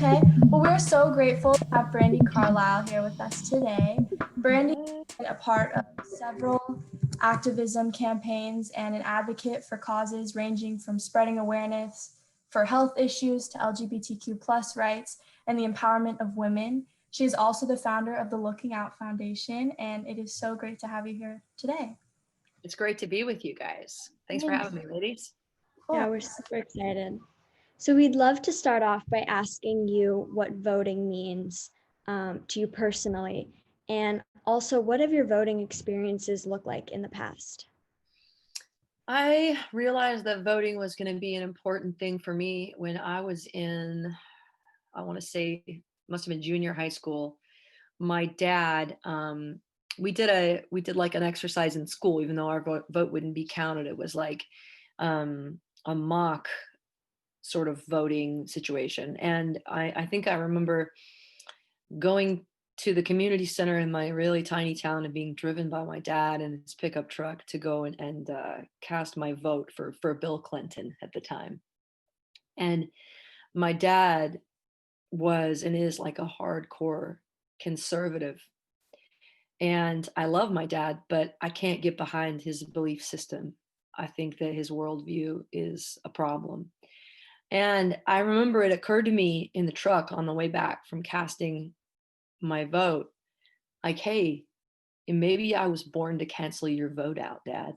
Okay, well, we're so grateful to have Brandi Carlile here with us today. Brandi has been a part of several activism campaigns and an advocate for causes ranging from spreading awareness for health issues to LGBTQ plus rights and the empowerment of women. She is also the founder of the Looking Out Foundation, and it is so great to have you here today. It's great to be with you guys. Thanks for Thanks. having me, ladies. Cool. Yeah, we're super excited. So we'd love to start off by asking you what voting means to you personally, and also what have your voting experiences looked like in the past? I realized that voting was going to be an important thing for me when I was in, I want to say, must have been junior high school. My dad, we did like an exercise in school, even though our vote wouldn't be counted. It was like a mock sort of voting situation. And I think I remember going to the community center in my really tiny town and being driven by my dad in his pickup truck to go and cast my vote for Bill Clinton at the time. And my dad was and is like a hardcore conservative. And I love my dad, but I can't get behind his belief system. I think that his worldview is a problem. And I remember it occurred to me in the truck on the way back from casting my vote, like, hey, maybe I was born to cancel your vote out, Dad.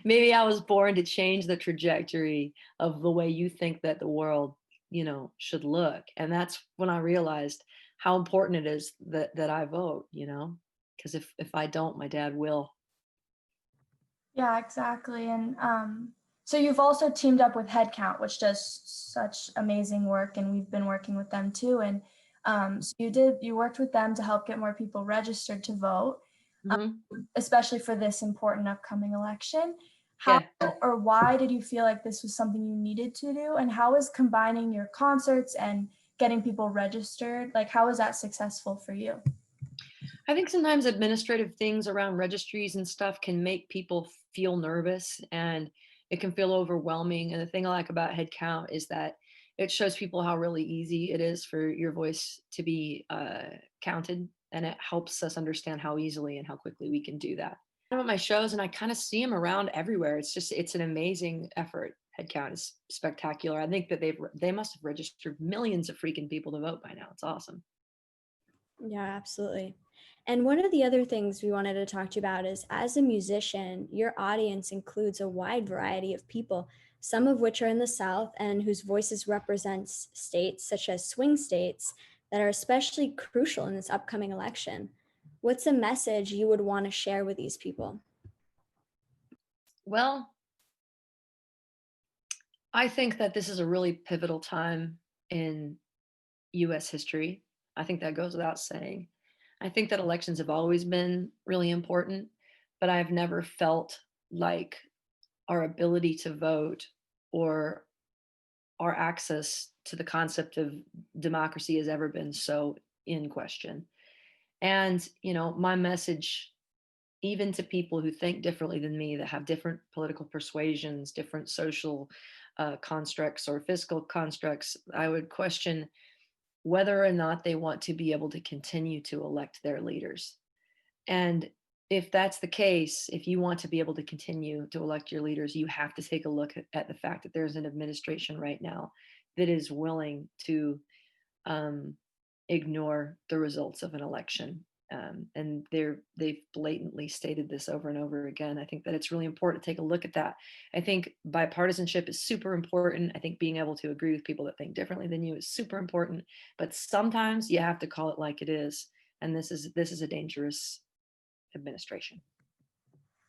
Maybe I was born to change the trajectory of the way you think that the world, should look. And that's when I realized how important it is that I vote, because if I don't, my dad will. Yeah, exactly. And so you've also teamed up with Headcount, which does such amazing work, and we've been working with them too. And so you worked with them to help get more people registered to vote, Mhm. especially for this important upcoming election. How Yeah. or why did you feel like this was something you needed to do? And how is combining your concerts and getting people registered, like how was that successful for you? I think sometimes administrative things around registries and stuff can make people feel nervous and it can feel overwhelming. And the thing I like about Headcount is that it shows people how really easy it is for your voice to be counted. And it helps us understand how easily and how quickly we can do that. I'm at my shows and I kind of see them around everywhere. It's an amazing effort. Headcount is spectacular. I think that they must have registered millions of freaking people to vote by now. It's awesome. Yeah, absolutely. And one of the other things we wanted to talk to you about is as a musician, your audience includes a wide variety of people, some of which are in the South and whose voices represents states such as swing states that are especially crucial in this upcoming election. What's a message you would want to share with these people? Well, I think that this is a really pivotal time in US history. I think that goes without saying. I think that elections have always been really important, but I've never felt like our ability to vote or our access to the concept of democracy has ever been so in question. And, my message, even to people who think differently than me, that have different political persuasions, different social constructs or fiscal constructs, I would question whether or not they want to be able to continue to elect their leaders. And if that's the case, if you want to be able to continue to elect your leaders, you have to take a look at the fact that there's an administration right now that is willing to um, ignore the results of an election. And they've blatantly stated this over and over again. I think that it's really important to take a look at that. I think bipartisanship is super important. I think being able to agree with people that think differently than you is super important. But sometimes you have to call it like it is. And this is a dangerous administration.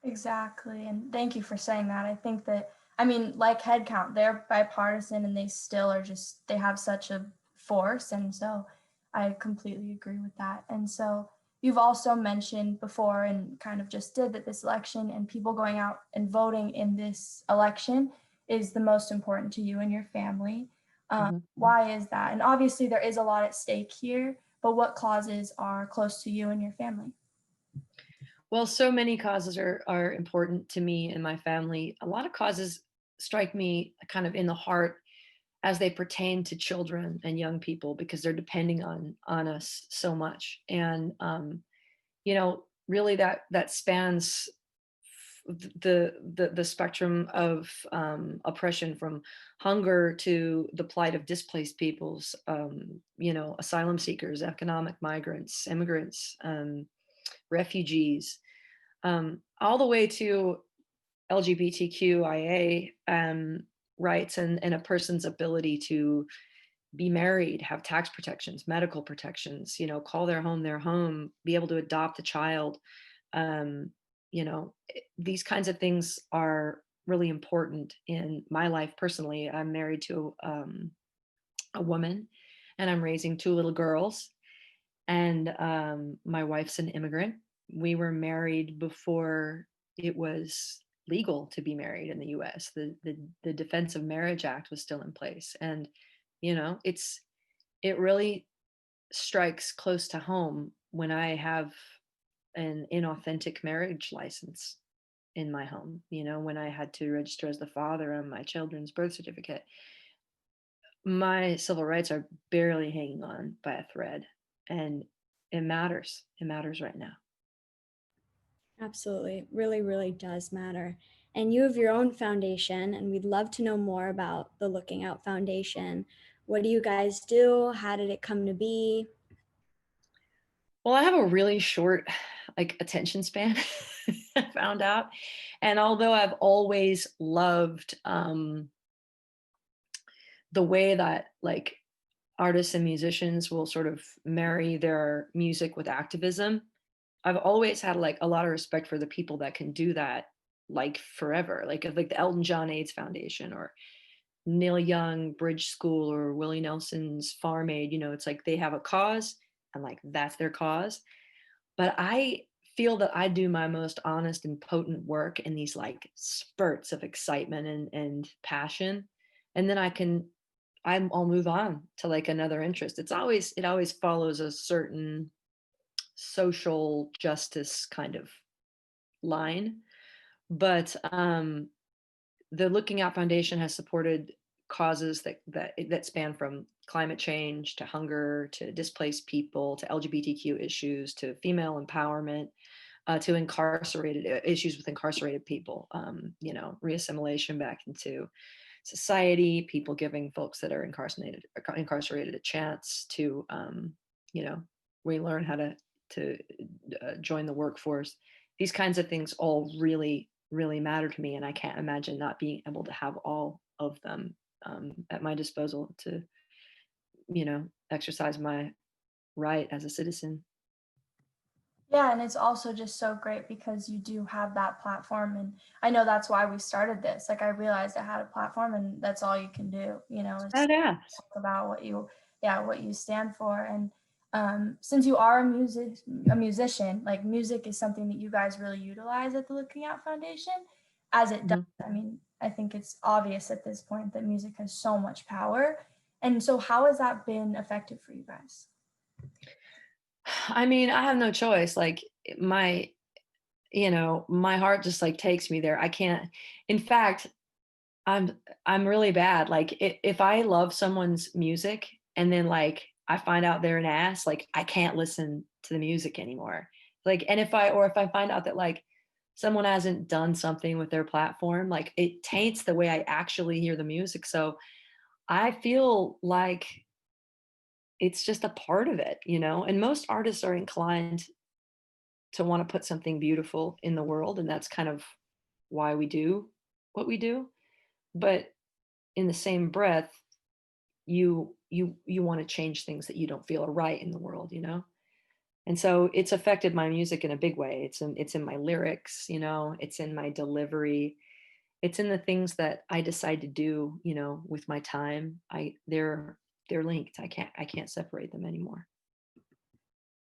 Exactly. And thank you for saying that. I think that, I mean, like Headcount, they're bipartisan and they still are just, they have such a force. And so I completely agree with that. And so you've also mentioned before and kind of just did that this election and people going out and voting in this election is the most important to you and your family. Mhm. Why is that? And obviously there is a lot at stake here, but what causes are close to you and your family? Well, so many causes are important to me and my family. A lot of causes strike me kind of in the heart as they pertain to children and young people, because they're depending on us so much. And really that spans the spectrum of oppression, from hunger to the plight of displaced peoples, asylum seekers, economic migrants, immigrants, refugees, all the way to LGBTQIA rights, and a person's ability to be married, have tax protections, medical protections, call their home, be able to adopt a child. Um, these kinds of things are really important in my life personally. I'm married to a woman, and I'm raising two little girls, and my wife's an immigrant. We were married before it was legal to be married in the US. The Defense of Marriage Act was still in place. And it really strikes close to home when I have an inauthentic marriage license in my home, when I had to register as the father on my children's birth certificate. My civil rights are barely hanging on by a thread, and it matters. It matters right now. Absolutely. It really, really does matter. And you have your own foundation, and we'd love to know more about the Looking Out Foundation. What do you guys do? How did it come to be? Well, I have a really short attention span, I found out. And although I've always loved the way that artists and musicians will sort of marry their music with activism, I've always had a lot of respect for the people that can do that forever, like the Elton John AIDS Foundation, or Neil Young Bridge School, or Willie Nelson's Farm Aid. It's like they have a cause, and that's their cause. But I feel that I do my most honest and potent work in these spurts of excitement and passion, and then I'll move on to another interest. It always follows a certain social justice kind of line. But the Looking Out Foundation has supported causes that span from climate change to hunger to displaced people to LGBTQ issues to female empowerment, to incarcerated issues with incarcerated people, reassimilation back into society, people giving folks that are incarcerated a chance to relearn how to join the workforce. These kinds of things all really, really matter to me, and I can't imagine not being able to have all of them at my disposal to exercise my right as a citizen. Yeah, and it's also just so great because you do have that platform. And I know that's why we started this. I realized I had a platform, and that's all you can do, is Badass. talk about what you stand for. And since you are a musician, music is something that you guys really utilize at the Looking Out Foundation, as it does. Mhm. I mean, I think it's obvious at this point that music has so much power. And so how has that been effective for you guys? I mean, I have no choice. My my heart just takes me there. I can't. In fact, I'm really bad. If I love someone's music and then I find out they're an ass, I can't listen to the music anymore. And if I find out that someone hasn't done something with their platform, it taints the way I actually hear the music. So I feel like it's just a part of it, and most artists are inclined to want to put something beautiful in the world, and that's kind of why we do what we do. But in the same breath, you want to change things that you don't feel are right in the world. And so it's affected my music in a big way. It's in my lyrics, it's in my delivery, it's in the things that I decide to do, with my time. They're linked. I can't separate them anymore.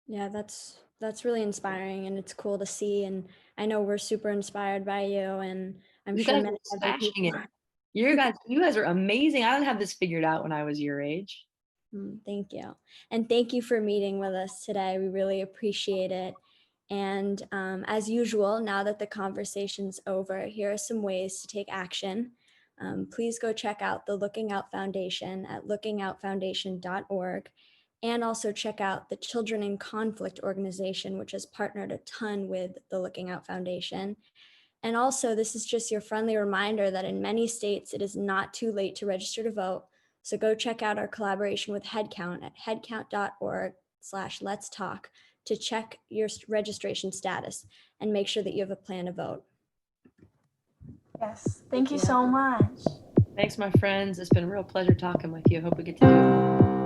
Yeah, that's really inspiring, and it's cool to see. And I know we're super inspired by you, and I'm You sure guys many are other smashing people it. are. You guys are amazing. I didn't have this figured out when I was your age. Thank you. And thank you for meeting with us today. We really appreciate it. And as usual, now that the conversation's over, here are some ways to take action. please go check out the Looking Out Foundation at lookingoutfoundation.org, and also check out the Children in Conflict organization, which has partnered a ton with the Looking Out Foundation. And also, this is just your friendly reminder that in many states, it is not too late to register to vote. So go check out our collaboration with Headcount at headcount.org/let's talk to check your registration status and make sure that you have a plan to vote. Yes, thank you so much. Thanks, my friends. It's been a real pleasure talking with you. I hope we get to do it more.